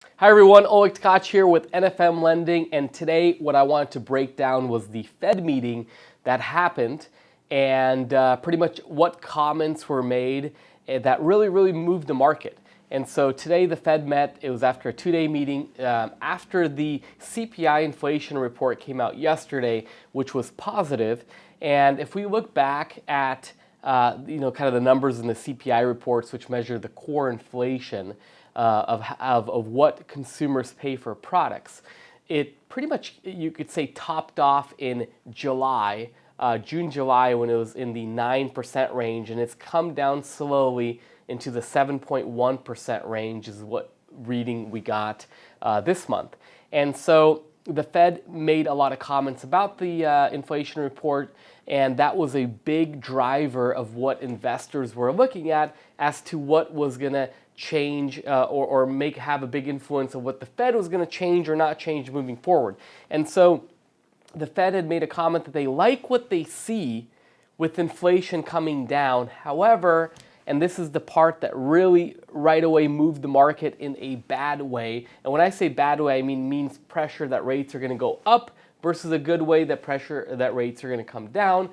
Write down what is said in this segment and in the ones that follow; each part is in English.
Hi everyone, Oleg Tkach here with NFM Lending, and today what I wanted to break down was the Fed meeting that happened and pretty much what comments were made that really moved the market. And so today the Fed met. It was after a two-day meeting after the CPI inflation report came out yesterday, which was positive. And if we look back at kind of the numbers in the CPI reports, which measure the core inflation of what consumers pay for products, it pretty much, you could say, topped off in July, June, July, when it was in the 9% range, and it's come down slowly into the 7.1% range is what reading we got this month. And so the Fed made a lot of comments about the inflation report, and that was a big driver of what investors were looking at as to what was going to change or have a big influence of what the Fed was going to change or not change moving forward. And so the Fed had made a comment that they like what they see with inflation coming down. However, and this is the part that really right away moved the market in a bad way. And when I say bad way, I means pressure that rates are going to go up versus a good way that pressure that rates are going to come down.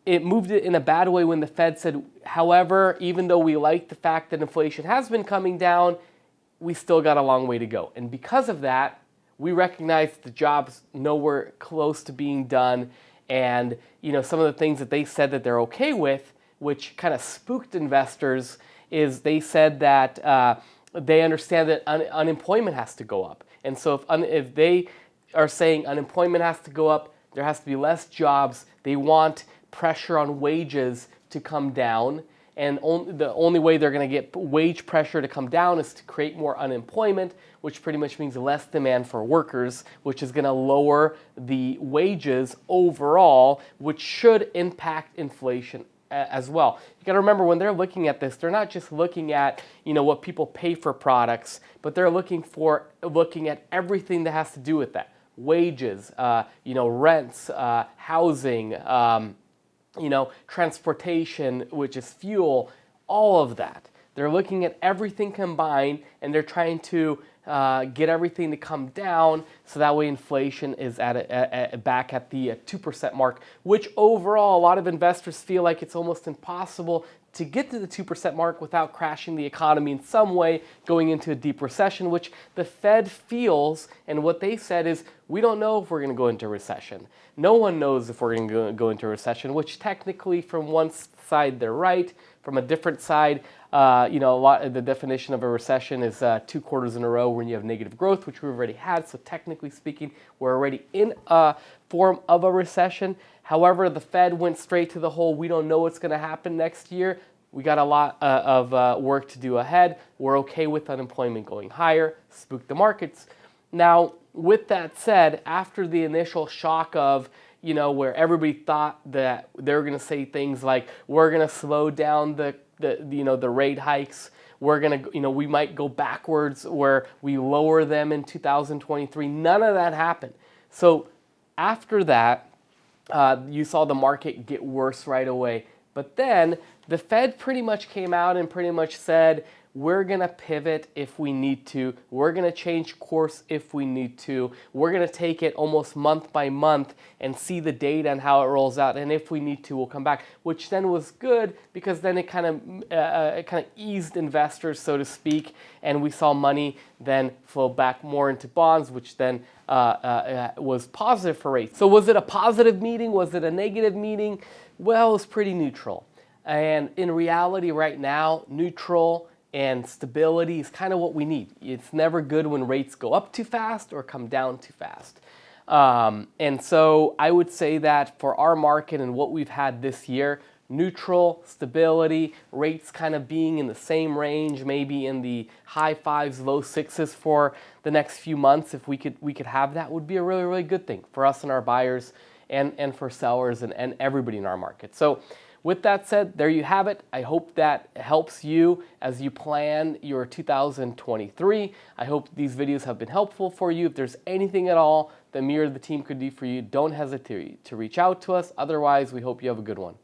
It moved it in a bad way when the Fed said, however, even though we like the fact that inflation has been coming down, we still got a long way to go. And because of that, we recognize the job's nowhere close to being done. And some of the things that they said that they're okay with, which kind of spooked investors, is they said that they understand that unemployment has to go up. And so if they are saying unemployment has to go up, there has to be less jobs, they want pressure on wages to come down. And the only way they're going to get wage pressure to come down is to create more unemployment, which pretty much means less demand for workers, which is going to lower the wages overall, which should impact inflation as well. You got to remember, when they're looking at this, they're not just looking at what people pay for products, but they're looking at everything that has to do with that: wages, rents, housing, transportation, which is fuel, all of that. They're looking at everything combined, and they're trying to get everything to come down so that way inflation is back at the 2% mark, which overall a lot of investors feel like it's almost impossible to get to the 2% mark without crashing the economy in some way, going into a deep recession, which the Fed feels. And what they said is, we don't know if we're going to go into recession. No one knows if we're going to go into recession, which technically from one side they're right. From a different side, the definition of a recession is 2 quarters in a row when you have negative growth, which we've already had. So technically speaking, we're already in a form of a recession. However, the Fed went straight to the whole, we don't know what's going to happen next year. We got a lot of work to do ahead. We're okay with unemployment going higher, spook the markets. Now, with that said, after the initial shock of where everybody thought that they were going to say things like, we're going to slow down the rate hikes, we're going to, we might go backwards where we lower them in 2023. None of that happened. So after that, you saw the market get worse right away. But then the Fed pretty much came out and pretty much said, we're going to pivot if we need to. We're going to change course if we need to. We're going to take it almost month by month and see the data and how it rolls out. And if we need to, we'll come back, which then was good because then it kind of eased investors, so to speak. And we saw money then flow back more into bonds, which then was positive for rates. So was it a positive meeting? Was it a negative meeting? Well, it was pretty neutral. And in reality right now, neutral and stability is kind of what we need. It's never good when rates go up too fast or come down too fast. And so I would say that for our market and what we've had this year, neutral, stability, rates kind of being in the same range, maybe in the high 5s, low 6s for the next few months. If we could have that, would be a really good thing for us and our buyers and for sellers and everybody in our market. So with that said, there you have it. I hope that helps you as you plan your 2023. I hope these videos have been helpful for you. If there's anything at all that me or the team could do for you, don't hesitate to reach out to us. Otherwise, we hope you have a good one.